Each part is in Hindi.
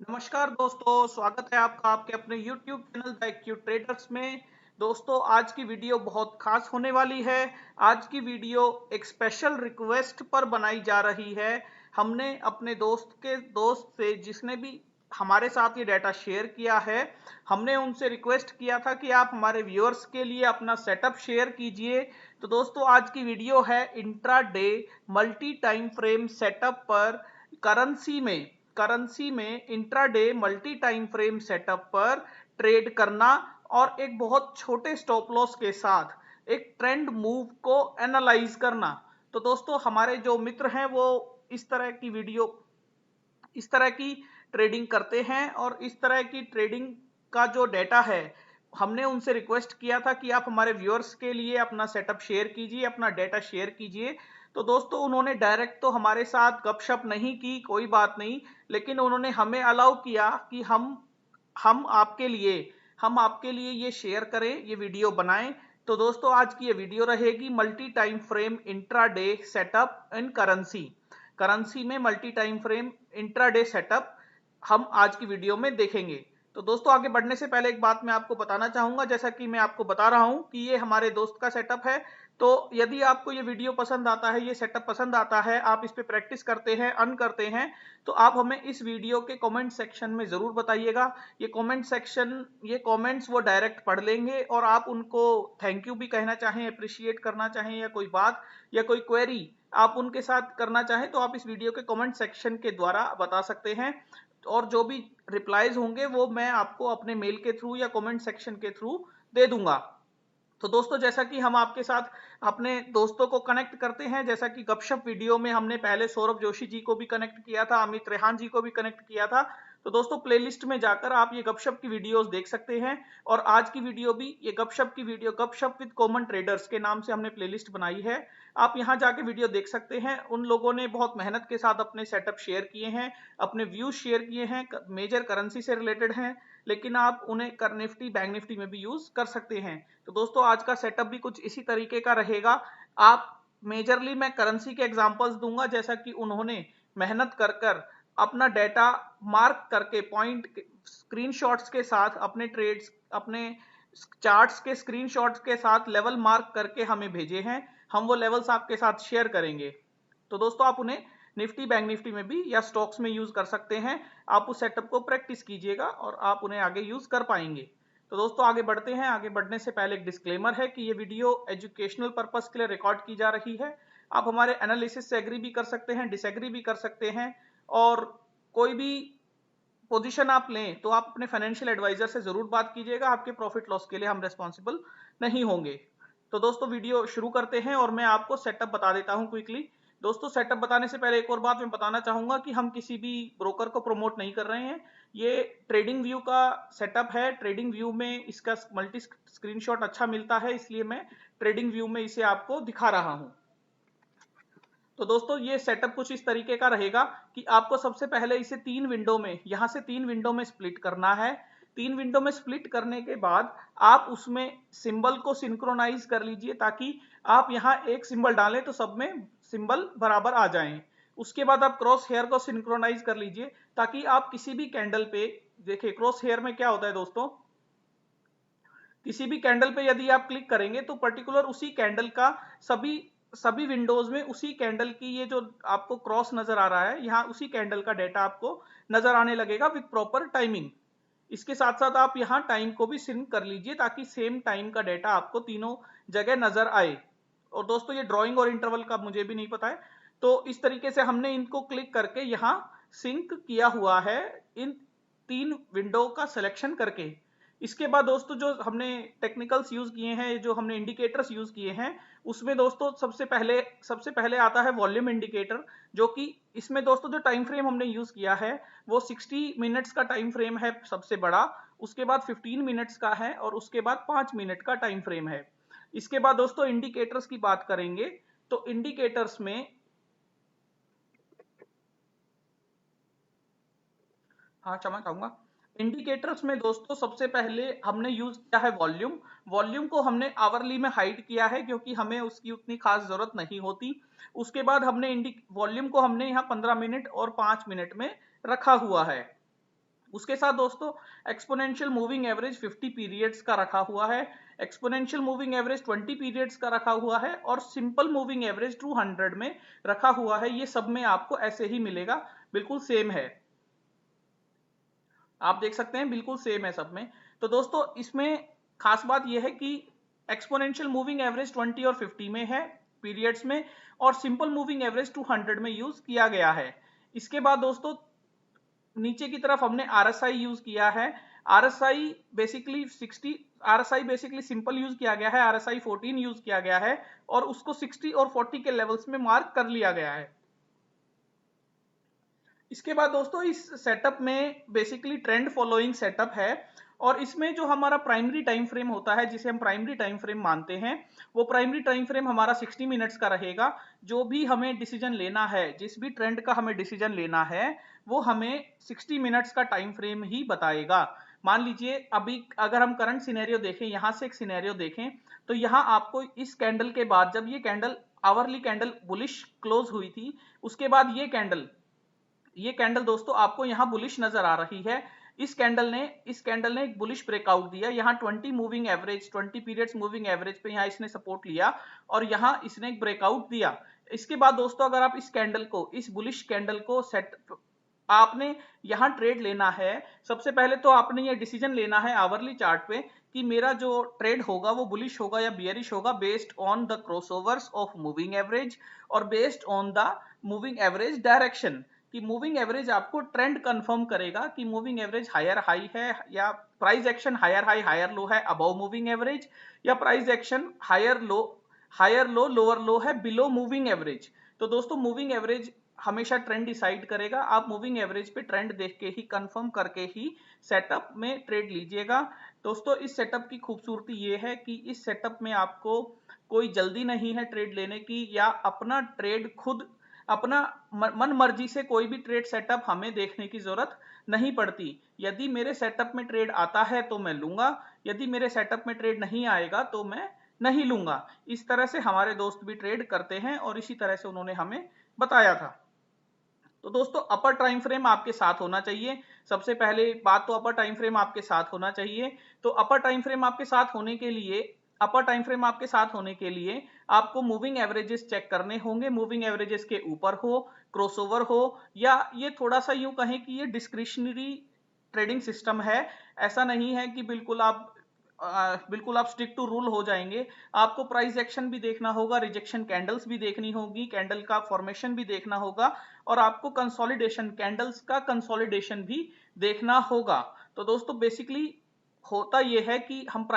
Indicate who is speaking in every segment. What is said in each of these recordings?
Speaker 1: नमस्कार दोस्तों, स्वागत है आपका आपके अपने YouTube चैनल द एक्यू ट्रेडर्स में। दोस्तों, आज की वीडियो बहुत खास होने वाली है। आज की वीडियो एक स्पेशल रिक्वेस्ट पर बनाई जा रही है। हमने अपने दोस्त से जिसने भी हमारे साथ ये डाटा शेयर किया है, हमने उनसे रिक्वेस्ट किया था कि आप हमारे व्यूअर्स के लिए अपना सेटअप शेयर कीजिए। तो दोस्तों, आज की वीडियो है intraday multi time frame setup पर करेंसी में intraday multi time frame setup पर ट्रेड करना और एक बहुत छोटे स्टॉप लॉस के साथ एक ट्रेंड मूव को एनालाइज करना। तो दोस्तों, हमारे जो मित्र हैं वो इस तरह की ट्रेडिंग करते हैं और इस तरह की ट्रेडिंग का जो डेटा है, हमने उनसे रिक्वेस्ट किया था कि आप हमारे व्यूअर्स के लिए अपना सेटअप शेयर कीजिए, अपना डेटा शेयर कीजिए। तो दोस्तों, उन्होंने डायरेक्ट तो हमारे साथ गपशप नहीं की, कोई बात नहीं, लेकिन उन्होंने हमें अलाउ किया कि हम आपके लिए हम आपके लिए ये शेयर करें, ये वीडियो बनाएं। तो दोस्तों, आज की ये वीडियो रहेगी multi time frame intraday setup in currency में multi time frame intraday setup हम आज की वीडियो में देखेंगे। तो दोस्तों, आगे बढ़ने से पहले एक बात मैं आपको बताना चाहूंगा। जैसा कि मैं आपको बता रहा हूं कि ये हमारे दोस्त का सेटअप है। तो यदि आपको ये वीडियो पसंद आता है, ये सेटअप पसंद आता है, आप इस पे प्रैक्टिस करते हैं, अर्न करते हैं, तो आप हमें इस वीडियो के कमेंट सेक्शन में जरूर बताइएगा। ये कमेंट्स वो डायरेक्ट पढ़ लेंगे और आप उनको थैंक यू भी कहना चाहें, अप्रिशिएट करना चाहें, या कोई बात या कोई क्वेरी आप उनके साथ करना चाहें, तो आप इस वीडियो के कमेंट सेक्शन के द्वारा बता सकते हैं। और जो भी रिप्लाईज होंगे वो मैं आपको अपने मेल के थ्रू या कमेंट सेक्शन के थ्रू दे दूंगा। तो दोस्तों, जैसा कि हम आपके साथ अपने दोस्तों को कनेक्ट करते हैं, जैसा कि गपशप वीडियो में हमने पहले सौरभ जोशी जी को भी कनेक्ट किया था, अमित रेहान जी को भी कनेक्ट किया था। तो दोस्तों, प्लेलिस्ट में जाकर आप ये गपशप की वीडियोस देख सकते हैं। और आज की वीडियो भी ये गपशप की वीडियो, गपशप विद कॉमन ट्रेडर्स के नाम से हमने प्लेलिस्ट बनाई है। आप यहां जाके वीडियो देख सकते हैं। उन लोगों ने बहुत मेहनत के साथ अपने सेटअप शेयर किए हैं, अपने व्यूज शेयर किए हैं, मेजर करेंसी से रिलेटेड हैं, लेकिन आप उन्हें कर निफ्टी बैंक निफ्टी में भी यूज कर सकते हैं। तो दोस्तों, आज का सेटअप भी कुछ इसी तरीके का रहेगा। आप मेजरली मैं करेंसी के एग्जांपल्स दूंगा, जैसा कि उन्होंने मेहनत कर कर अपना डेटा मार्क करके पॉइंट स्क्रीनशॉट्स के साथ अपने ट्रेड्स, अपने चार्ट्स के स्क्रीनशॉट्स के साथ लेवल मार्क करके हमें भेजे हैं। हम वो लेवल्स आपके साथ शेयर करेंगे। तो दोस्तों, आप उन्हें निफ्टी बैंक निफ्टी में भी या स्टॉक्स में यूज कर सकते हैं। आप उस सेटअप को प्रैक्टिस कीजिएगा और आप उन्हें आगे यूज कर पाएंगे। तो दोस्तों, आगे बढ़ते हैं। आगे बढ़ने से पहले एक डिस्क्लेमर है कि ये वीडियो एजुकेशनल पर्पस के लिए रिकॉर्ड की जा रही है। आप हमारे एनालिसिस से एग्री भी कर सकते हैं, डिसएग्री भी कर सकते हैं, और कोई भी पोजीशन आप लें तो आप अपने फाइनेंशियल एडवाइजर से जरूर बात कीजिएगा। आपके प्रॉफिट लॉस के लिए हम रिस्पॉन्सिबल नहीं होंगे। तो दोस्तों, वीडियो शुरू करते हैं और मैं आपको सेटअप बता देता हूं क्विकली। दोस्तों, सेटअप बताने से पहले एक और बात मैं बताना चाहूंगा कि हम किसी भी ब्रोकर को प्रमोट नहीं कर रहे हैं। ये ट्रेडिंग व्यू का सेटअप है। ट्रेडिंग व्यू में इसका मल्टी स्क्रीनशॉट अच्छा मिलता है, इसलिए मैं ट्रेडिंग व्यू में इसे आपको दिखा रहा हूं। तो दोस्तों, ये सेटअप कुछ इस तरीके का रहेगा कि आपको सबसे पहले इसे यहां से तीन विंडो में स्प्लिट करना है। तीन विंडो में स्प्लिट करने के बाद आप उसमें सिंबल को सिंक्रोनाइज कर लीजिए, ताकि आप यहां एक सिंबल डालें तो सब में सिंबल बराबर आ जाएं। उसके बाद आप क्रॉस हेयर को सिंक्रोनाइज कर लीजिए, ताकि आप किसी भी कैंडल पे, देखिए क्रॉस हेयर में क्या होता है दोस्तों, किसी भी कैंडल पे यदि आप क्लिक करेंगे तो पर्टिकुलर उसी कैंडल का सभी सभी विंडोज में उसी कैंडल की, ये जो आपको क्रॉस नजर आ रहा है, यहाँ उसी कैंडल का डेटा आपको नजर आने लगेगा विद प्रॉपर टाइमिंग। इसके साथ साथ आप यहाँ टाइम को भी सिंक कर लीजिए, ताकि सेम टाइम का डेटा आपको तीनों जगह नजर आए। और दोस्तों, ये ड्राइंग और इंटरवल का मुझे भी नहीं पता है। तो इस तरीके से हमने इनको क्लिक करके यहाँ सिंक किया हुआ है, इन तीन विंडो का सिलेक्शन करके। इसके बाद दोस्तों, जो हमने टेक्निकल्स यूज किए हैं, जो हमने इंडिकेटर्स यूज किए हैं, उसमें दोस्तों सबसे पहले आता है वॉल्यूम इंडिकेटर, जो कि इसमें दोस्तों जो टाइम फ्रेम हमने यूज किया है वो 60 मिनट्स का टाइम फ्रेम है सबसे बड़ा। उसके बाद 15 मिनट्स का है और उसके बाद 5 मिनट का टाइम फ्रेम है। इसके बाद दोस्तों इंडिकेटर्स की बात करेंगे, तो इंडिकेटर्स में, हाँ क्षमा चाहूंगा, इंडिकेटर्स में दोस्तों सबसे पहले हमने यूज किया है वॉल्यूम। वॉल्यूम को हमने आवरली में हाइड किया है, क्योंकि हमें उसकी उतनी खास जरूरत नहीं होती। उसके बाद हमने वॉल्यूम को हमने यहाँ 15 मिनट और 5 मिनट में रखा हुआ है। उसके साथ दोस्तों एक्सपोनेंशियल मूविंग एवरेज 50 पीरियड्स का रखा हुआ है, एक्सपोनेंशियल मूविंग एवरेज 20 पीरियड्स का रखा हुआ है और सिंपल मूविंग एवरेज 200 में रखा हुआ है। ये सब में आपको ऐसे ही मिलेगा, बिल्कुल सेम है, आप देख सकते हैं बिल्कुल सेम है सब में। तो दोस्तों इसमें खास बात यह है कि एक्सपोनेंशियल मूविंग एवरेज 20 और 50 में है पीरियड्स में, और सिंपल मूविंग एवरेज 200 में यूज किया गया है। इसके बाद दोस्तों नीचे की तरफ हमने आरएसआई यूज किया है। RSI basically 60, RSI basically simple use किया गया है, आरएसआई 14 यूज किया गया है और उसको 60 और 40 के लेवल्स में मार्क कर लिया गया है। इसके बाद दोस्तों इस सेटअप में बेसिकली ट्रेंड फॉलोइंग सेटअप है और इसमें जो हमारा प्राइमरी टाइम फ्रेम होता है, जिसे हम प्राइमरी टाइम फ्रेम मानते हैं, वो प्राइमरी टाइम फ्रेम हमारा 60 मिनट्स का रहेगा। जो भी हमें डिसीजन लेना है, जिस भी ट्रेंड का हमें डिसीजन लेना है, वो हमें 60 मिनट्स का टाइम फ्रेम ही बताएगा। मान लीजिए अभी अगर हम करंट सिनेरियो देखें, यहां से एक सिनेरियो देखें, तो यहां आपको इस कैंडल के बाद, जब ये candle hourly candle bullish close हुई थी, उसके बाद ये कैंडल दोस्तों आपको यहां बुलिश नजर आ रही है। इस कैंडल ने एक बुलिश ब्रेकआउट दिया, यहां 20 moving average, 20 periods moving average पे यहां इसने सपोर्ट लिया और यहां इसने एक ब्रेकआउट दिया। इसके बाद दोस्तों अगर आप इस बुलिश कैंडल को आपने यहां ट्रेड लेना है, सबसे पहले तो आपने ये डिसीजन लेना है आवरली चार्ट पे कि मेरा जो ट्रेड होगा वो बुलिश होगा या बियरिश होगा, based on the crossovers of moving average और based on the moving average direction. कि मूविंग एवरेज आपको ट्रेंड कंफर्म करेगा कि मूविंग एवरेज हायर हाई है या price action higher high higher low है अबव मूविंग एवरेज, या price action higher low lower low है बिलो मूविंग एवरेज। तो दोस्तों मूविंग एवरेज हमेशा ट्रेंड डिसाइड करेगा। आप मूविंग एवरेज पे ट्रेंड देख के ही कंफर्म करके ही सेटअप में ट्रेड लीजिएगा। दोस्तों इस सेटअप की खूबसूरती ये है कि इस सेटअप में आपको कोई जल्दी नहीं है ट्रेड लेने की, या अपना ट्रेड खुद अपना मन मर्जी से कोई भी ट्रेड सेटअप हमें देखने की जरूरत नहीं पड़ती। यदि मेरे सेटअप में ट्रेड आता है तो मैं लूंगा, यदि मेरे सेटअप में ट्रेड नहीं आएगा तो मैं नहीं लूंगा। इस तरह से हमारे दोस्त भी ट्रेड करते हैं और इसी तरह से उन्होंने हमें बताया था। तो दोस्तों अपर टाइम फ्रेम आपके साथ होना चाहिए। सबसे पहले बात तो अपर टाइम फ्रेम आपके साथ होना चाहिए। तो अपर टाइम फ्रेम आपके साथ होने के लिए आपको मूविंग एवरेजेस चेक करने होंगे। मूविंग एवरेजेस के ऊपर हो, क्रॉसओवर हो, या ये थोड़ा सा यूं कहें कि ये डिस्क्रिशनरी ट्रेडिंग सिस्टम है। ऐसा नहीं है कि बिल्कुल आप स्टिक टू रूल हो जाएंगे। आपको प्राइस एक्शन भी देखना होगा, रिजेक्शन कैंडल्स भी देखनी होगी, कैंडल का फॉर्मेशन भी देखना होगा और आपको कंसोलिडेशन, कैंडल्स का कंसोलिडेशन भी देखना होगा। तो दोस्तों बेसिकली होता यह है कि हम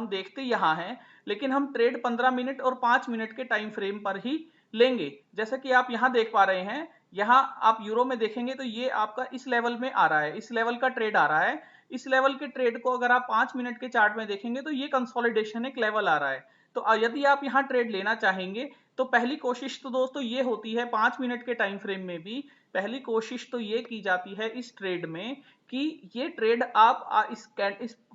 Speaker 1: देखते यहां हैं, लेकिन हम ट्रेड 15 मिनट और 5 मिनट के टाइम फ्रेम पर ही लेंगे। जैसा कि आप यहां देख पा रहे हैं, यहां आप यूरो में देखेंगे तो ये आपका इस लेवल में आ रहा है, इस लेवल का ट्रेड आ रहा है। इस लेवल के ट्रेड को अगर आप 5 मिनट के चार्ट में देखेंगे तो ये कंसोलिडेशन एक लेवल आ रहा है। तो यदि आप यहां ट्रेड लेना चाहेंगे तो पहली कोशिश तो दोस्तों ये होती है, 5 मिनट के टाइम फ्रेम में भी पहली कोशिश तो ये की जाती है इस ट्रेड में कि ये ट्रेड आप इस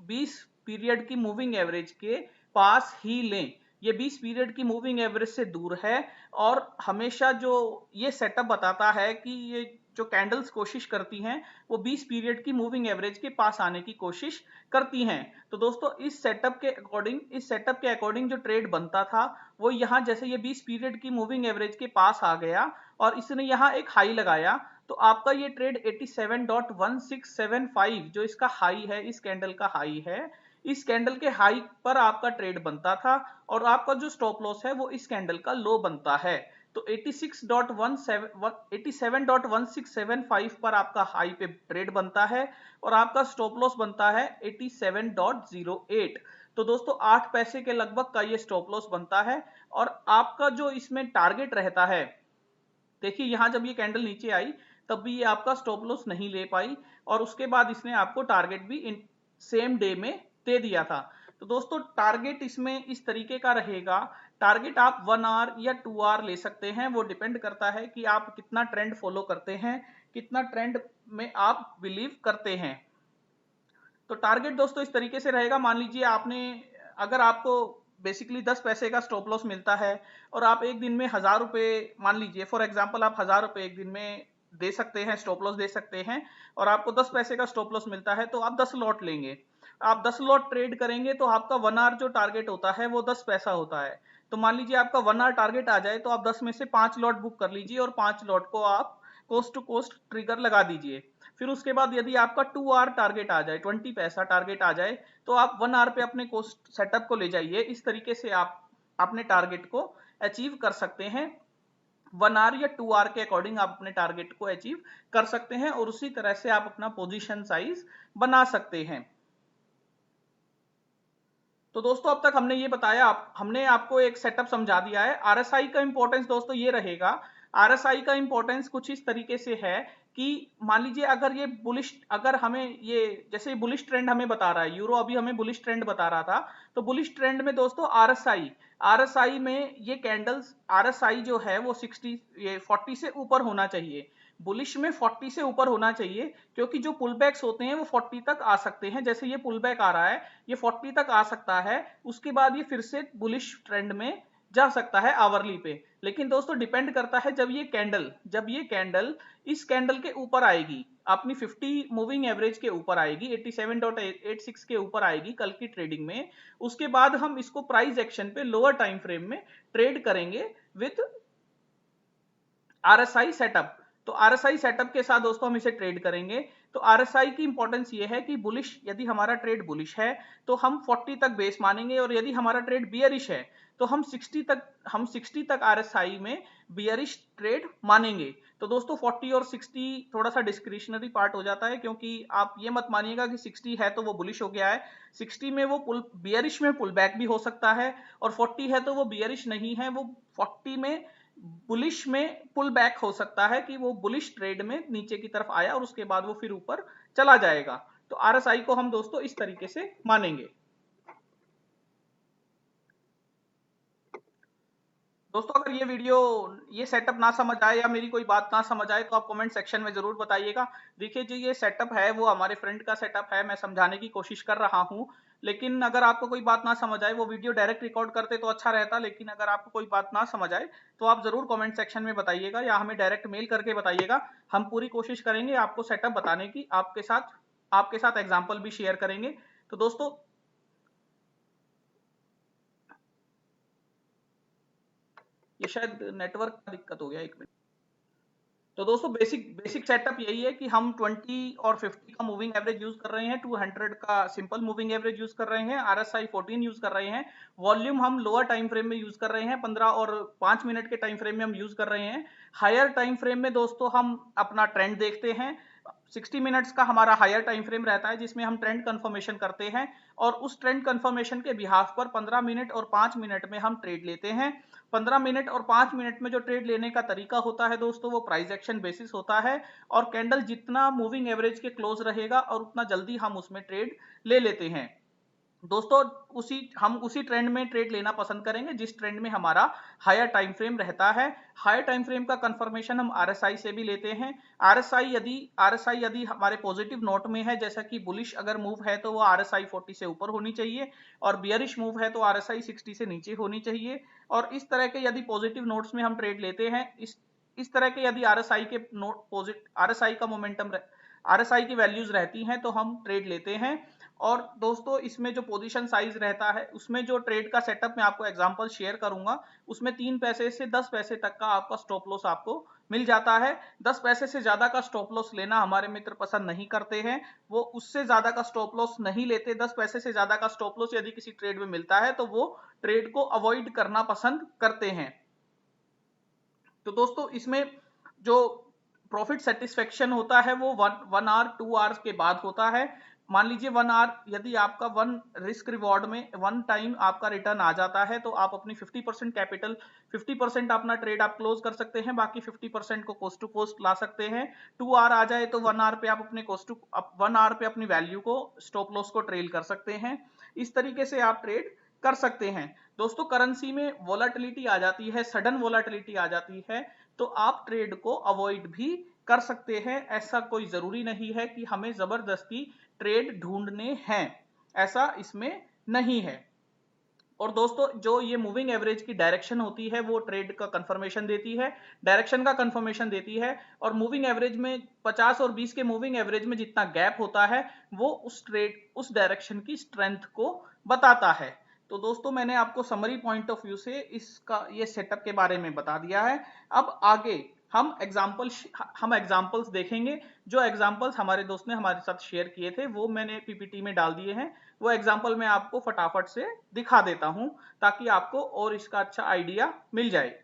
Speaker 1: 20 पीरियड की मूविंग एवरेज के पास ही लें। ये 20 पीरियड की मूविंग एवरेज से दूर है और हमेशा जो ये सेटअप बताता है कि ये जो कैंडल्स कोशिश करती हैं वो 20 पीरियड की मूविंग एवरेज के पास आने की कोशिश करती हैं। तो दोस्तों इस सेटअप के अकॉर्डिंग जो ट्रेड बनता था वो यहाँ जैसे ये 20 पीरियड की मूविंग एवरेज के पास आ गया और इसने यहाँ एक हाई लगाया, तो आपका ये ट्रेड 87.1675 जो इसका हाई है, इस कैंडल का हाई है, इस कैंडल के हाई पर आपका ट्रेड बनता था और आपका जो स्टॉप लॉस है वो इस कैंडल का लो बनता है। तो 87.1675 पर आपका हाई पे ट्रेड बनता है और आपका स्टॉप लॉस बनता है 87.08। तो दोस्तों 8 पैसे के लगभग का ये स्टॉप लॉस बनता है और आपका जो इसमें टारगेट रहता है, देखिए यहां जब ये कैंडल नीचे आई तब भी ये आपका स्टॉप लॉस नहीं ले पाई और उसके बाद इसने आपको टारगेट भी इन सेम डे में दे दिया था। तो दोस्तों टारगेट इसमें इस तरीके का रहेगा। टारगेट आप 1 आवर या 2 आवर ले सकते हैं, वो डिपेंड करता है कि आप कितना ट्रेंड फॉलो करते हैं, कितना ट्रेंड में आप बिलीव करते हैं। तो टारगेट दोस्तों इस तरीके से रहेगा, मान लीजिए अगर आपको बेसिकली 10 पैसे का स्टॉप लॉस मिलता है और आप एक दिन में 1000 रुपए, मान लीजिए फॉर एग्जांपल आप 1000 रुपए एक दिन में दे सकते हैं, स्टॉप लॉस दे सकते हैं, और आपको 10 पैसे का स्टॉप लॉस मिलता है तो आप 10 लॉट लेंगे। आप 10 लॉट ट्रेड करेंगे तो आपका 1 आवर जो टारगेट होता है वो 10 पैसा होता है। तो मान लीजिए आपका 1 आवर टारगेट आ जाए तो आप 10 में से 5 लॉट बुक कर लीजिए और 5 लॉट को आप कोस्ट टू कोस्ट ट्रिगर लगा दीजिए। फिर उसके बाद यदि आपका 2 आवर टारगेट आ जाए, 20 पैसा टारगेट आ जाए, तो आप 1 आवर पे अपने कोस्ट सेटअप को ले जाइए। इस तरीके से आप अपने टारगेट को अचीव कर सकते हैं। 1 आवर या 2 आवर के अकॉर्डिंग आप अपने टारगेट को अचीव कर सकते हैं और उसी तरह से आप अपना पोजीशन साइज बना सकते हैं। तो दोस्तों अब तक हमने ये बताया, हमने आपको एक सेटअप समझा दिया है। आरएसआई का इंपॉर्टेंस दोस्तों ये रहेगा, आरएसआई का इंपॉर्टेंस कुछ इस तरीके से है कि मान लीजिए अगर ये बुलिश, अगर हमें ये जैसे बुलिश ट्रेंड हमें बता रहा है, यूरो अभी हमें बुलिश ट्रेंड बता रहा था, तो बुलिश ट्रेंड में दोस्तों आरएसआई, आरएसआई में ये कैंडल्स, आरएसआई जो है वो 40 से ऊपर होना चाहिए। बुलिश में 40 से ऊपर होना चाहिए, क्योंकि जो पुल बैक्स होते हैं वो 40 तक आ सकते हैं। जैसे ये पुल बैक आ रहा है, ये 40 तक आ सकता है, उसके बाद ये फिर से बुलिश ट्रेंड में जा सकता है आवरली पे। लेकिन दोस्तों डिपेंड करता है जब ये कैंडल इस कैंडल के ऊपर आएगी, अपनी 50 मूविंग एवरेज के ऊपर आएगी, 87.86 के ऊपर आएगी कल की ट्रेडिंग में, उसके बाद हम इसको प्राइस एक्शन पे लोअर टाइम फ्रेम में ट्रेड करेंगे विथ आरएसआई सेटअप। तो आरएसआई सेटअप के साथ दोस्तों हम इसे ट्रेड करेंगे। तो आरएसआई की इंपॉर्टेंस ये है कि बुलिश, यदि हमारा ट्रेड बुलिश है तो हम 40 तक बेस मानेंगे, और यदि हमारा ट्रेड बियरिश है तो हम 60 तक आरएसआई में बियरिश ट्रेड मानेंगे। तो दोस्तों 40 और 60 थोड़ा सा डिस्क्रिशनरी पार्ट हो जाता है, क्योंकि आप ये मत मानिएगा कि 60 है तो वो बुलिश हो गया है। 60 में वो बियरिश में पुल बैक भी हो सकता है, और 40 है तो वो बियरिश नहीं है, वो 40 में बुलिश में पुल बैक हो सकता है कि वो बुलिश ट्रेड में नीचे की तरफ आया और उसके बाद वो फिर ऊपर चला जाएगा। तो आरएसआई को हम दोस्तों इस तरीके से मानेंगे। दोस्तों अगर ये वीडियो, ये सेटअप ना समझ आए या मेरी कोई बात ना समझ आए तो आप कमेंट सेक्शन में जरूर बताइएगा। देखिए जी, ये सेटअप है वो हमारे फ्रेंड का सेटअप है, मैं समझाने की कोशिश कर रहा हूं, लेकिन अगर आपको कोई बात ना समझ आए, वो वीडियो डायरेक्ट रिकॉर्ड करते तो अच्छा रहता, लेकिन अगर आपको कोई बात ना समझ आए तो आप जरूर कमेंट सेक्शन में बताइएगा या हमें डायरेक्ट मेल करके बताइएगा। हम पूरी कोशिश करेंगे आपको सेटअप बताने की, आपके साथ एग्जाम्पल भी शेयर करेंगे। तो दोस्तों ये शायद नेटवर्क का दिक्कत हो गया, 1 मिनट। तो दोस्तों बेसिक बेसिक सेटअप यही है कि हम 20 और 50 का मूविंग एवरेज यूज कर रहे हैं, 200 का सिंपल मूविंग एवरेज यूज कर रहे हैं, आरएसआई 14 यूज कर रहे हैं, वॉल्यूम हम लोअर टाइम फ्रेम में यूज कर रहे हैं, 15 और 5 मिनट के टाइम फ्रेम में हम यूज कर रहे हैं। हायर टाइम फ्रेम में दोस्तों हम अपना ट्रेंड देखते हैं। 60 मिनट्स का हमारा हायर टाइम फ्रेम रहता है जिसमें हम ट्रेंड कंफर्मेशन करते हैं, और उस ट्रेंड कंफर्मेशन के बिहाफ पर 15 मिनट और 5 मिनट में हम ट्रेड लेते हैं। 15 मिनट और 5 मिनट में जो ट्रेड लेने का तरीका होता है दोस्तों वो प्राइस एक्शन बेसिस होता है, और कैंडल जितना मूविंग एवरेज के क्लोज रहेगा और उतना जल्दी हम उसमें ट्रेड ले लेते हैं। दोस्तों हम उसी ट्रेंड में ट्रेड लेना पसंद करेंगे जिस ट्रेंड में हमारा हायर टाइम फ्रेम रहता है। हायर टाइम फ्रेम का कंफर्मेशन हम आरएसआई से भी लेते हैं। आरएसआई यदि हमारे पॉजिटिव नोट में है, जैसा कि बुलिश अगर मूव है तो वो आरएसआई 40 से ऊपर होनी चाहिए, और बियरिश मूव है तो आरएसआई 60 से नीचे होनी चाहिए। और इस तरह के यदि पॉजिटिव नोट्स में हम ट्रेड लेते हैं, इस तरह के यदि आरएसआई के नोट आरएसआई का मोमेंटम, आरएसआई की वैल्यूज रहती हैं तो हम ट्रेड लेते हैं। और दोस्तों इसमें जो पोजीशन साइज रहता है, उसमें जो ट्रेड का सेटअप मैं आपको एग्जांपल शेयर करूंगा, उसमें 3 पैसे से 10 पैसे तक का आपका स्टॉप लॉस आपको मिल जाता है। 10 पैसे से ज्यादा का स्टॉप लॉस लेना हमारे मित्र पसंद नहीं करते हैं, वो उससे ज्यादा का स्टॉप लॉस नहीं लेते। 10 पैसे से ज्यादा का स्टॉप लॉस यदि किसी ट्रेड में मिलता है तो वो ट्रेड को अवॉइड करना पसंद करते हैं। तो दोस्तों इसमें जो प्रॉफिट सेटिस्फेक्शन होता है वो 1 आवर 2 आवर्स के बाद होता है। मान लीजिए 1 आवर यदि आपका 1 रिस्क रिवॉर्ड में 1 टाइम आपका रिटर्न आ जाता है तो आप अपनी 50% कैपिटल, 50% अपना ट्रेड आप क्लोज कर सकते हैं, बाकी 50% को कोस्ट टू कोस्ट ला सकते हैं। 2 आवर आ जाए तो 1 आवर पे आप अपने 1 आवर पे अपनी वैल्यू को, स्टॉप लॉस को ट्रेल कर सकते हैं। इस तरीके से आप ट्रेड कर सकते हैं। दोस्तों करेंसी में वोलाटिलिटी आ जाती है, सडन वोलाटिलिटी आ जाती है, तो आप ट्रेड को अवॉइड भी कर सकते हैं। ऐसा कोई जरूरी नहीं है कि हमें जबरदस्ती ट्रेड ढूंढने हैं, ऐसा इसमें नहीं है। और दोस्तों जो ये मूविंग एवरेज की डायरेक्शन होती है वो ट्रेड का कंफर्मेशन देती है, डायरेक्शन का कंफर्मेशन देती है। और मूविंग एवरेज में 50 और 20 के मूविंग एवरेज में जितना गैप होता है वो उस डायरेक्शन की स्ट्रेंथ को बताता है। तो दोस्तों मैंने आपको समरी पॉइंट ऑफ व्यू से इसका ये सेटअप के बारे में बता दिया है। अब आगे हम एग्जांपल्स देखेंगे। जो एग्जांपल्स हमारे दोस्त ने हमारे साथ शेयर किए थे वो मैंने पीपीटी में डाल दिए हैं। वो एग्जांपल मैं आपको फटाफट से दिखा देता हूं ताकि आपको और इसका अच्छा आइडिया मिल जाए।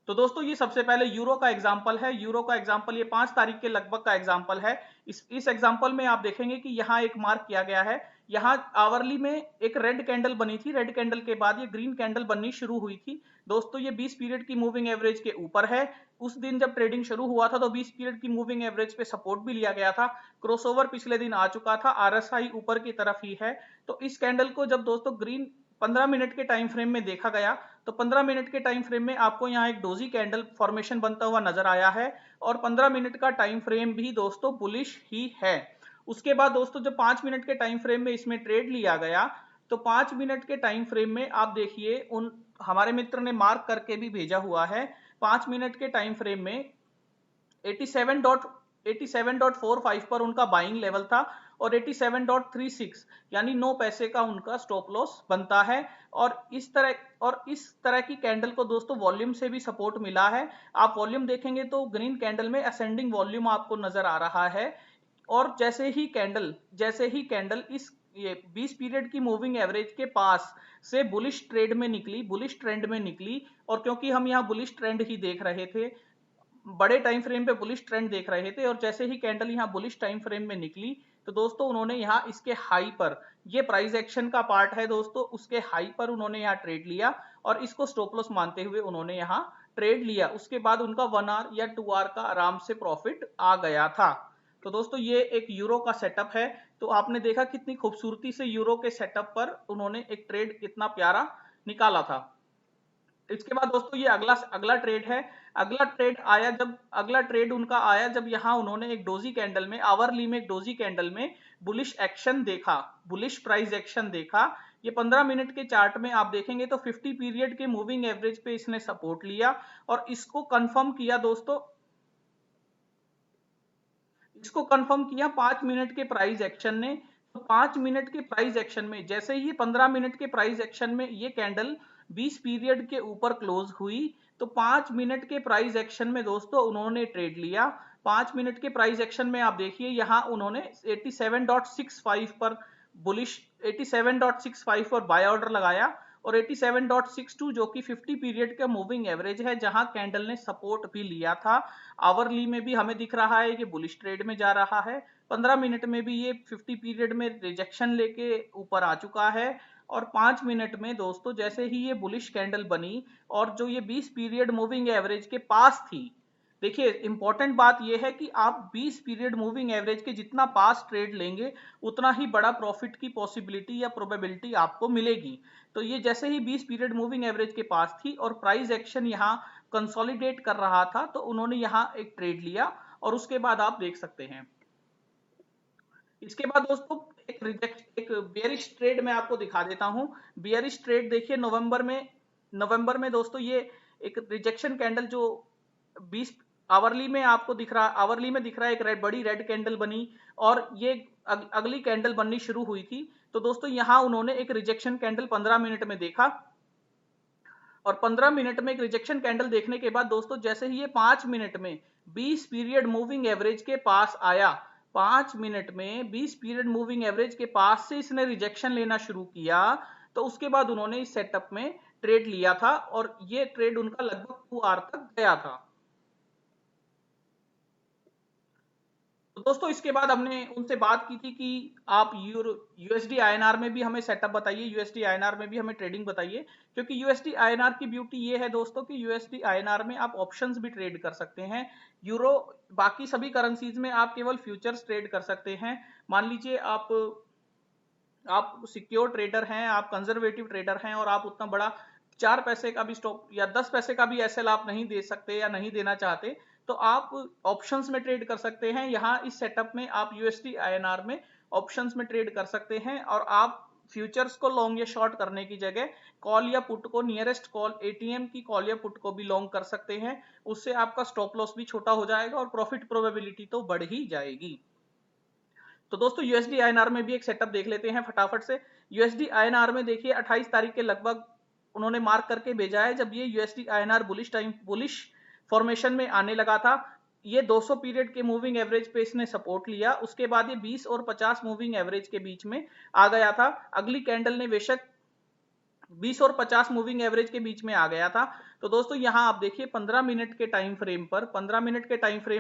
Speaker 1: तो दोस्तों ये सबसे पहले यूरो का एग्जांपल है। यूरो का एग्जांपल ये 5 तारीख के लगभग का एग्जांपल है। इस एग्जांपल में आप देखेंगे कि यहाँ एक मार्क किया गया है। यहाँ आवरली में एक रेड कैंडल बनी थी, रेड कैंडल के बाद ये ग्रीन कैंडल बननी शुरू हुई थी। दोस्तों ये 20 पीरियड की मूविंग एवरेज के ऊपर है। उस दिन जब ट्रेडिंग शुरू हुआ था तो 20 पीरियड की मूविंग एवरेज पे सपोर्ट भी लिया गया था। क्रॉसओवर पिछले दिन आ चुका था, आरएसआई ऊपर की तरफ ही है। तो इस कैंडल को जब दोस्तों ग्रीन 15 मिनट के टाइम फ्रेम में देखा गया तो 15 मिनट के टाइम फ्रेम में आपको यहाँ एक डोजी कैंडल फॉर्मेशन बनता हुआ नजर आया है और 15 मिनट का टाइम फ्रेम भी दोस्तों बुलिश ही है। उसके बाद दोस्तों जब 5 मिनट के टाइम फ्रेम में इसमें ट्रेड लिया गया तो 5 मिनट के टाइम फ्रेम में आप देखिए उन हमारे मित्र ने मार्क करके भी भेजा हुआ है। 5 मिनट के टाइम फ्रेम में 87.45 पर उनका बाइंग लेवल था और 87.36 यानी 9 पैसे का उनका स्टॉप लॉस बनता है। और इस तरह की कैंडल को दोस्तों वॉल्यूम से भी सपोर्ट मिला है। आप वॉल्यूम देखेंगे तो ग्रीन कैंडल में असेंडिंग वॉल्यूम आपको नजर आ रहा है। और जैसे ही कैंडल इस ये 20 पीरियड की मूविंग एवरेज के पास से बुलिश ट्रेंड में निकली और क्योंकि हम यहाँ बुलिश ट्रेंड ही देख रहे थे, बड़े टाइम फ्रेम पे बुलिश ट्रेंड देख रहे थे और जैसे ही कैंडल यहाँ बुलिश टाइम फ्रेम में निकली तो दोस्तों उन्होंने यहाँ इसके हाई पर, ये प्राइस एक्शन का पार्ट है दोस्तों, उसके हाई पर उन्होंने यहाँ ट्रेड लिया और इसको स्टॉप लॉस मानते हुए उन्होंने यहाँ ट्रेड लिया। उसके बाद उनका 1 आवर या 2 आवर का आराम से प्रॉफिट आ गया था। तो दोस्तों ये एक यूरो का सेटअप है। तो आपने देखा कितनी खूबसूरती से यूरो के सेटअप पर उन्होंने एक ट्रेड कितना प्यारा निकाला था। इसके बाद दोस्तों ये अगला ट्रेड है। अगला ट्रेड उनका आया जब यहां उन्होंने एक डोजी कैंडल में, आवरली में एक डोजी कैंडल में बुलिश एक्शन देखा, बुलिश प्राइस एक्शन देखा। ये 15 मिनट के चार्ट में आप देखेंगे तो 50 पीरियड के मूविंग एवरेज पे इसने सपोर्ट लिया और इसको कंफर्म किया दोस्तों, इसको कंफर्म किया 5 मिनट के प्राइस एक्शन ने। तो 5 मिनट के प्राइस एक्शन में जैसे ही 15 मिनट के प्राइस एक्शन में ये कैंडल 20 पीरियड के ऊपर क्लोज हुई तो 5 मिनट के प्राइस एक्शन में दोस्तों उन्होंने ट्रेड लिया। 5 मिनट के प्राइस एक्शन में आप देखिए यहां उन्होंने 87.65 पर बुलिश 87.65 पर बाय ऑर्डर लगाया और 87.62 जो कि 50 पीरियड का मूविंग एवरेज है जहां कैंडल ने सपोर्ट भी लिया था। आवरली में भी हमें दिख रहा है कि बुलिश ट्रेड में जा रहा है। 15 मिनट में भी ये 50 पीरियड में रिजेक्शन लेके ऊपर आ चुका है और 5 मिनट में दोस्तों जैसे ही ये बुलिश कैंडल बनी और जो ये 20 पीरियड मूविंग एवरेज के पास थी, देखिए इंपॉर्टेंट बात यह है कि आप 20 पीरियड मूविंग एवरेज के जितना पास ट्रेड लेंगे उतना ही बड़ा प्रॉफिट की पॉसिबिलिटी या प्रोबेबिलिटी आपको मिलेगी। तो ये जैसे ही 20 पीरियड मूविंग एवरेज के पास थी और प्राइस एक्शन यहाँ कंसोलिडेट कर रहा था तो उन्होंने यहाँ एक ट्रेड लिया और उसके बाद आप देख सकते हैं। इसके बाद दोस्तों एक बेयरिश ट्रेड मैं आपको दिखा देता हूं। बेयरिश ट्रेड देखिए नवंबर में दोस्तों ये एक रिजेक्शन कैंडल जो 20 आवरली में आपको दिख रहा, आवरली में दिख रहा है एक बड़ी रेड कैंडल बनी और ये अगली कैंडल बननी शुरू हुई थी। तो दोस्तों यहां उन्होंने एक रिजेक्शन कैंडल 15 मिनट में देखा और 15 मिनट में एक रिजेक्शन कैंडल देखने के बाद दोस्तों जैसे ही ये 5 मिनट में 20 पीरियड मूविंग एवरेज के पास आया, 5 मिनट में 20 पीरियड मूविंग एवरेज के पास से इसने रिजेक्शन लेना शुरू किया तो उसके बाद उन्होंने इस सेटअप में ट्रेड लिया था और ये ट्रेड उनका लगभग 2 आवर तक गया था। तो दोस्तों इसके बाद हमने उनसे बात की थी कि आप यूएसडी आईएनआर में भी हमें सेटअप बताइए, यूएसडी आईएनआर में भी हमें ट्रेडिंग बताइए। क्योंकि यूएसडी आईएनआर की ब्यूटी ये है दोस्तों कि यूएसडी आईएनआर में आप ऑप्शंस भी ट्रेड कर सकते हैं। यूरो बाकी सभी करेंसीज में आप केवल फ्यूचर्स ट्रेड कर सकते हैं। मान लीजिए आप सिक्योर ट्रेडर हैं, आप कंजर्वेटिव ट्रेडर हैं और आप उतना बड़ा 4 पैसे का भी स्टॉप या 10 पैसे का भी एसएल आप नहीं दे सकते या नहीं देना चाहते तो आप ऑप्शंस में ट्रेड कर सकते हैं। यहाँ इस सेटअप में आप यूएसडी आईएनआर में ऑप्शंस में ट्रेड कर सकते हैं और आप फ्यूचर्स को लॉन्ग या शॉर्ट करने की जगह कॉल या पुट को, नियरेस्ट कॉल एटीएम की कॉल या पुट को भी लॉन्ग कर सकते हैं। उससे आपका स्टॉप लॉस भी छोटा हो जाएगा और प्रॉफिट प्रोबेबिलिटी तो बढ़ ही जाएगी। तो दोस्तों यूएसडी आईएनआर में भी एक सेटअप देख लेते हैं फटाफट से। यूएसडी आईएनआर में देखिए 28 तारीख के लगभग उन्होंने मार्क करके भेजा है जब ये यूएसडी आईएनआर बुलिश फॉर्मेशन में आने लगा था। ये 200 पीरियड के मूविंग एवरेज पे इसने सपोर्ट लिया, उसके बाद ये 20 और 50 मूविंग एवरेज के बीच में आ गया था। अगली कैंडल ने बेशक 20 और 50 मूविंग एवरेज के बीच में आ गया था। तो दोस्तों यहां आप देखिए 15 मिनट के टाइम फ्रेम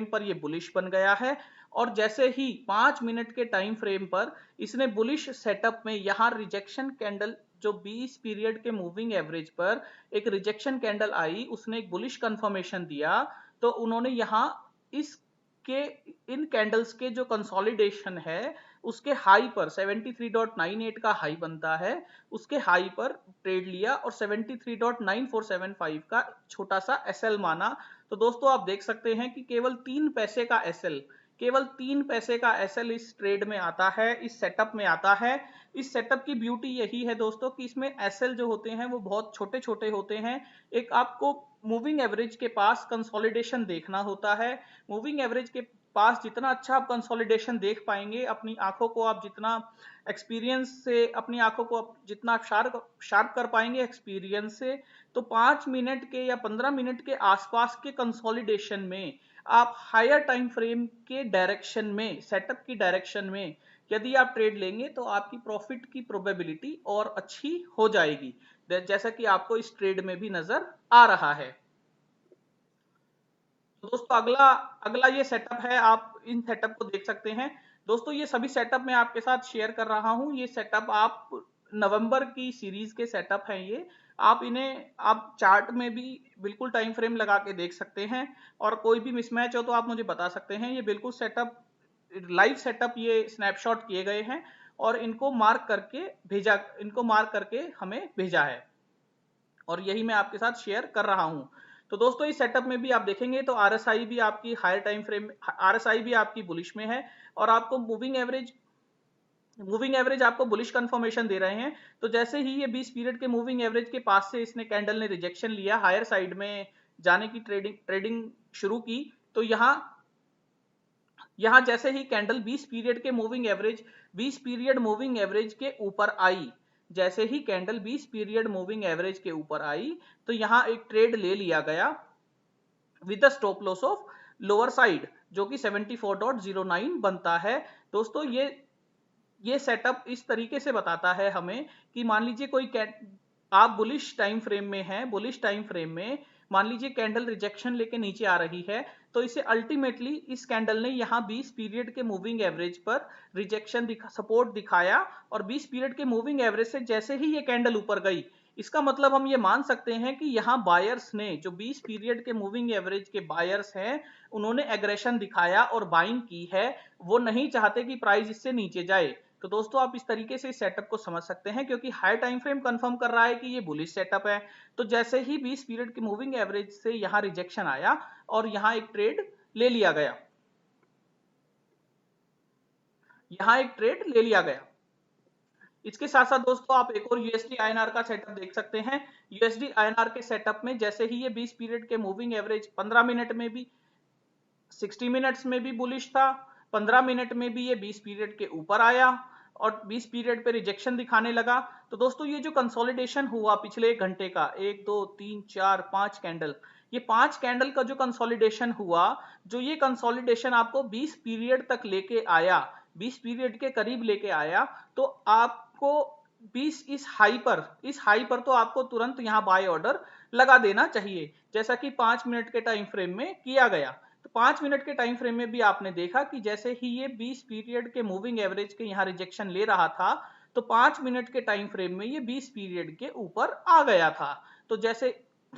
Speaker 1: पर ये बुलिश बन गया है और जैसे ही 5 मिनट के टाइम फ्रेम पर इसने बुलिश सेटअप में यहां रिजेक्शन कैंडल, जो 20 पीरियड के मूविंग एवरेज पर एक रिजेक्शन कैंडल आई, उसने एक बुलिश कंफर्मेशन दिया। तो उन्होंने यहां इसके इन कैंडल्स के जो कंसोलिडेशन है उसके हाई पर 73.98 का हाई बनता है, उसके हाई पर ट्रेड लिया और 73.9475 का छोटा सा एसएल माना। तो दोस्तों आप देख सकते हैं कि केवल 3 पैसे का एसएल, केवल 3 पैसे का एसएल इस ट्रेड में आता है, इस सेटअप में आता है। इस सेटअप की ब्यूटी यही है दोस्तों कि इसमें एसएल जो होते हैं वो बहुत छोटे छोटे होते हैं। एक आपको मूविंग एवरेज के पास कंसोलिडेशन देखना होता है। मूविंग एवरेज के पास जितना अच्छा आप कंसोलिडेशन देख पाएंगे, अपनी आंखों को आप जितना एक्सपीरियंस से, अपनी आंखों को आप जितना शार्प कर पाएंगे एक्सपीरियंस से, तो 5 मिनट के या 15 मिनट के आसपास के कंसोलिडेशन में आप हायर टाइम फ्रेम के डायरेक्शन में, सेटअप की डायरेक्शन में यदि आप ट्रेड लेंगे तो आपकी प्रॉफिट की प्रोबेबिलिटी और अच्छी हो जाएगी, जैसा कि आपको इस ट्रेड में भी नजर आ रहा है। तो दोस्तों अगला अगला ये सेटअप है, आप इन सेटअप को देख सकते हैं। दोस्तों ये सभी सेटअप मैं आपके साथ शेयर कर रहा हूं। ये सेटअप आप नवंबर की सीरीज के सेटअप हैं। ये आप इन्हें आप चार्ट में भी बिल्कुल टाइम फ्रेम लगा के देख सकते हैं और कोई भी मिसमैच हो तो आप मुझे बता सकते हैं। ये बिल्कुल सेटअप, लाइव सेटअप ये स्नैपशॉट किए गए हैं और इनको मार्क करके हमें भेजा है और यही मैं आपके साथ शेयर कर रहा हूं। तो दोस्तों इस सेटअप में भी आप देखेंगे तो आरएसआई भी आपकी हायर टाइम फ्रेम, आरएसआई भी आपकी बुलिश में है और आपको मूविंग एवरेज आपको बुलिश कंफर्मेशन दे रहे हैं। तो जैसे ही ये 20 पीरियड के मूविंग एवरेज के पास से इसने कैंडल ने रिजेक्शन लिया, हायर साइड में जाने की ट्रेडिंग शुरू की, तो यहां जैसे ही कैंडल 20 पीरियड मूविंग एवरेज के ऊपर आई, जैसे ही कैंडल 20 पीरियड मूविंग एवरेज के ऊपर आई तो यहां एक ट्रेड ले लिया गया with the stop loss of lower side जो कि 74.09 बनता है। दोस्तों ये सेटअप इस तरीके से बताता है हमें कि मान लीजिए आप बुलिश टाइम फ्रेम में हैं, बुलिश टाइम फ्रेम में मान लीजिए कैंडल रिजेक्शन लेके नीचे आ रही है, तो इसे अल्टीमेटली इस कैंडल ने यहां 20 पीरियड के मूविंग एवरेज पर सपोर्ट दिखाया और 20 पीरियड के मूविंग एवरेज से जैसे ही ये कैंडल ऊपर गई, इसका मतलब हम ये मान सकते हैं कि यहां बायर्स ने, जो 20 पीरियड के मूविंग एवरेज के बायर्स हैं, उन्होंने एग्रेशन दिखाया और बाइंग की है। वो नहीं चाहते कि प्राइस इससे नीचे जाए। तो दोस्तों आप इस तरीके से इस सेटअप को समझ सकते हैं क्योंकि हाई टाइम फ्रेम कंफर्म कर रहा है कि ये बुलिश सेटअप है। तो जैसे ही 20 पीरियड की मूविंग एवरेज से यहां रिजेक्शन आया और यहां एक ट्रेड ले लिया गया, इसके साथ साथ दोस्तों आप एक और यूएसडी आईएनआर का सेटअप देख सकते हैं। यूएसडी आईएनआर के सेटअप में जैसे ही ये 20 पीरियड के मूविंग एवरेज 15 मिनट में भी, 60 मिनट्स में भी बुलिश था, 15 मिनट में भी ये 20 पीरियड के ऊपर आया और 20 पीरियड पे रिजेक्शन दिखाने लगा। तो दोस्तों ये जो कंसोलिडेशन हुआ पिछले 1 घंटे का, 1 2 3 4 5 कैंडल, ये 5 कैंडल का जो कंसोलिडेशन हुआ, जो ये कंसोलिडेशन आपको 20 पीरियड तक लेके आया, 20 पीरियड के करीब लेके आया, तो आपको 20 इस हाई पर तो आपको तुरंत यहां बाय ऑर्डर लगा देना चाहिए, जैसा कि 5 मिनट के टाइम फ्रेम में किया गया। तो 5 मिनट के टाइम फ्रेम में भी आपने देखा कि जैसे ही ये 20 पीरियड के मूविंग एवरेज के यहां रिजेक्शन ले रहा था, तो 5 मिनट के टाइम फ्रेम में ये 20 पीरियड के ऊपर आ गया था। तो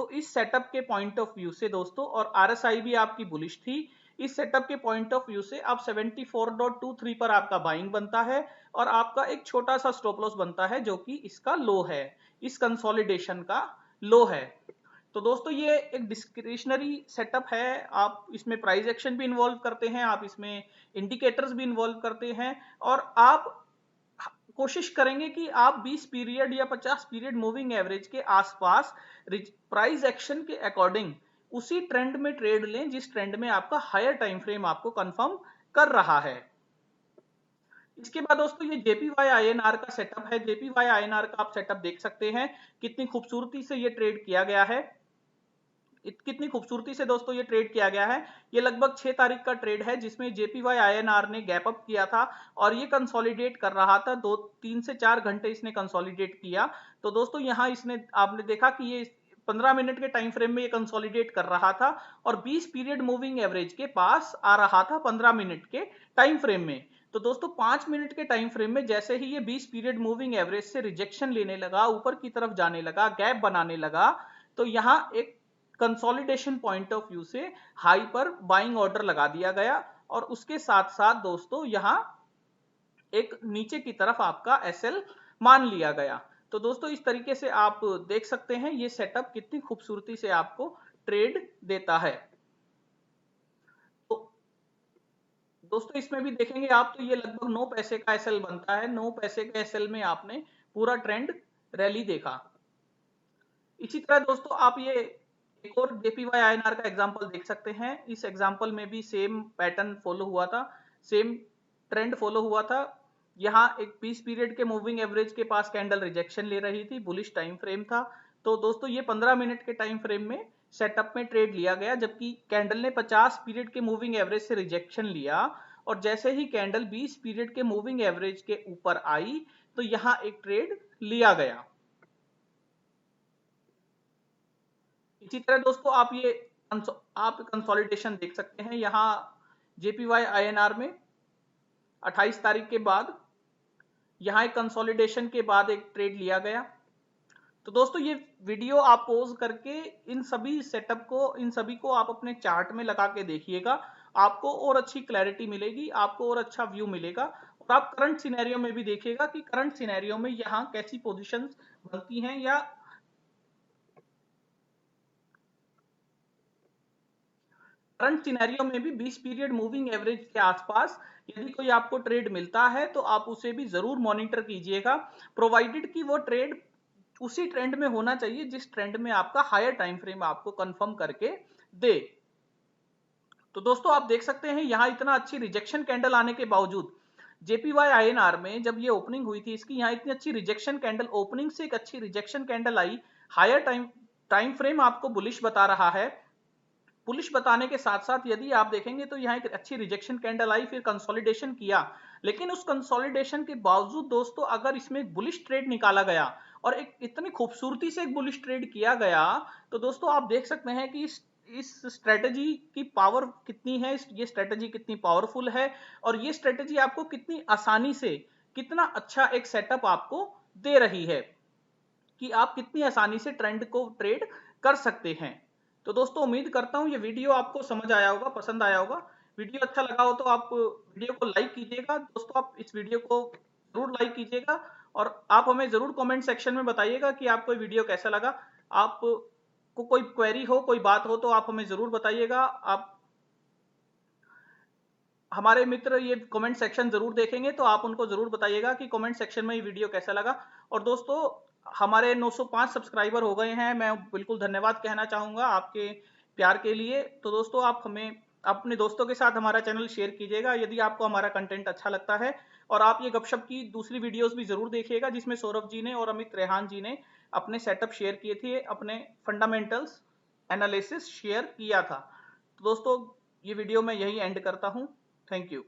Speaker 1: इस सेटअप के पॉइंट ऑफ व्यू से दोस्तों, और आरएसआई भी आपकी बुलिश थी, इस सेटअप के पॉइंट ऑफ व्यू से आप 74.23 पर आपका बाइंग बनता है और आपका एक छोटा सा स्टॉप लॉस बनता है जो कि इसका लो है, इस कंसोलिडेशन का लो है। तो दोस्तों ये एक डिस्क्रिशनरी सेटअप है, आप इसमें प्राइस एक्शन भी इन्वॉल्व करते हैं, आप इसमें इंडिकेटर्स भी इन्वॉल्व करते हैं और आप कोशिश करेंगे कि आप 20 पीरियड या 50 पीरियड मूविंग एवरेज के आसपास प्राइस एक्शन के अकॉर्डिंग उसी ट्रेंड में ट्रेड लें जिस ट्रेंड में आपका हायर टाइम फ्रेम आपको कंफर्म कर रहा है। इसके बाद दोस्तों ये JPY INR का सेटअप है। JPY INR का आप सेटअप देख सकते हैं, कितनी खूबसूरती से ये ट्रेड किया गया है। कितनी खूबसूरती से दोस्तों ये ट्रेड किया गया है। ये लगभग 6 तारीख का ट्रेड है जिसमें JPY INR ने गैप अप किया था और ये कंसोलिडेट कर रहा था। 3 से 4 घंटे इसने कंसोलिडेट किया। तो दोस्तों यहाँ इसने आपने देखा कि ये 15 मिनट के टाइम फ्रेम में ये कंसोलिडेट कर रहा था और 20 पीरियड मूविंग एवरेज के पास आ रहा था 15 मिनट के टाइम फ्रेम में। तो दोस्तों 5 मिनट के टाइम फ्रेम में जैसे ही ये 20 पीरियड मूविंग एवरेज से रिजेक्शन लेने लगा, ऊपर की तरफ जाने लगा, गैप बनाने लगा, तो यहाँ एक कंसोलिडेशन पॉइंट ऑफ व्यू से हाई पर बाइंग ऑर्डर लगा दिया गया और उसके साथ साथ दोस्तों यहां एक नीचे की तरफ आपका एसएल मान लिया गया। तो दोस्तों इस तरीके से आप देख सकते हैं ये सेटअप कितनी खूबसूरती से आपको ट्रेड देता है। तो दोस्तों इसमें भी देखेंगे आप तो ये लगभग 9 पैसे का एसएल बनता है। 9 पैसे के एसएल में आपने पूरा ट्रेंड रैली देखा। इसी तरह दोस्तों आप ये एक और JPY INR का एग्जांपल देख सकते हैं। इस एग्जांपल में भी सेम पैटर्न फॉलो हुआ था, सेम ट्रेंड फॉलो हुआ था। यहाँ एक 20 पीरियड के मूविंग एवरेज के पास कैंडल रिजेक्शन ले रही थी, बुलिश टाइम फ्रेम था। तो दोस्तों ये 15 मिनट के टाइम फ्रेम में सेटअप में ट्रेड लिया गया, जबकि कैंडल ने 50 पीरियड के मूविंग एवरेज से रिजेक्शन लिया और जैसे ही कैंडल 20 पीरियड के मूविंग एवरेज के ऊपर आई तो यहाँ एक ट्रेड लिया गया। इसी तरह दोस्तों आप ये कंसोलिडेशन देख सकते हैं। यहाँ JPY INR में 28 तारीख के बाद यहाँ एक कंसोलिडेशन के बाद एक ट्रेड लिया गया। तो दोस्तों ये वीडियो आप पॉज करके इन सभी सेटअप को, इन सभी को आप अपने चार्ट में लगा के देखिएगा, आपको और अच्छी क्लैरिटी मिलेगी, आपको और अच्छा व्यू मिलेगा। और आप करंट सिनेरियो में भी देखिएगा कि करंट सिनेरियो में यहाँ कैसी पोजीशंस बनती हैं, या करंट सिनेरियो में भी 20 पीरियड मूविंग एवरेज के आसपास यदि कोई आपको ट्रेड मिलता है तो आप उसे भी जरूर मॉनिटर कीजिएगा, प्रोवाइडेड कि वो ट्रेड उसी ट्रेंड में होना चाहिए जिस ट्रेंड में आपका हायर टाइम फ्रेम आपको कंफर्म करके दे। तो दोस्तों आप देख सकते हैं यहाँ इतना अच्छी रिजेक्शन कैंडल आने के बावजूद JPY INR में जब ये ओपनिंग हुई थी, इसकी यहाँ इतनी अच्छी रिजेक्शन कैंडल, ओपनिंग से एक अच्छी रिजेक्शन कैंडल आई, हायर टाइम फ्रेम आपको बुलिश बता रहा है। बुलिश बताने के साथ साथ यदि आप देखेंगे तो यहाँ एक अच्छी रिजेक्शन कैंडल आई, फिर कंसोलिडेशन किया, लेकिन उस कंसोलिडेशन के बावजूद दोस्तों अगर इसमें एक बुलिश ट्रेड निकाला गया और एक इतनी खूबसूरती से एक बुलिश ट्रेड किया गया, तो दोस्तों आप देख सकते हैं कि इस स्ट्रेटजी की पावर कितनी है, ये स्ट्रेटजी कितनी पावरफुल है और ये स्ट्रेटजी आपको कितनी आसानी से, कितना अच्छा एक सेटअप आपको दे रही है कि आप कितनी आसानी से ट्रेंड को ट्रेड कर सकते हैं। तो दोस्तों उम्मीद करता हूं ये वीडियो आपको समझ आया होगा, पसंद आया होगा। वीडियो अच्छा लगा हो तो आप वीडियो को लाइक कीजिएगा। दोस्तों आप इस वीडियो को जरूर लाइक कीजिएगा और आप हमें जरूर कमेंट सेक्शन में बताइएगा कि आपको वीडियो कैसा लगा। आपको कोई क्वेरी हो, कोई बात हो तो आप हमें जरूर बताइएगा। आप हमारे मित्र ये कमेंट सेक्शन जरूर देखेंगे तो आप उनको जरूर बताइएगा कि कमेंट सेक्शन में ये वीडियो कैसा लगा। और दोस्तों हमारे 905 सब्सक्राइबर हो गए हैं, मैं बिल्कुल धन्यवाद कहना चाहूंगा आपके प्यार के लिए। तो दोस्तों आप हमें अपने दोस्तों के साथ हमारा चैनल शेयर कीजिएगा यदि आपको हमारा कंटेंट अच्छा लगता है। और आप ये गपशप की दूसरी वीडियोस भी जरूर देखिएगा जिसमें सौरभ जी ने और अमित रेहान जी ने अपने सेटअप शेयर किए थे, अपने फंडामेंटल्स एनालिसिस शेयर किया था। तो दोस्तों ये वीडियो मैं यही एंड करता हूँ। Thank you.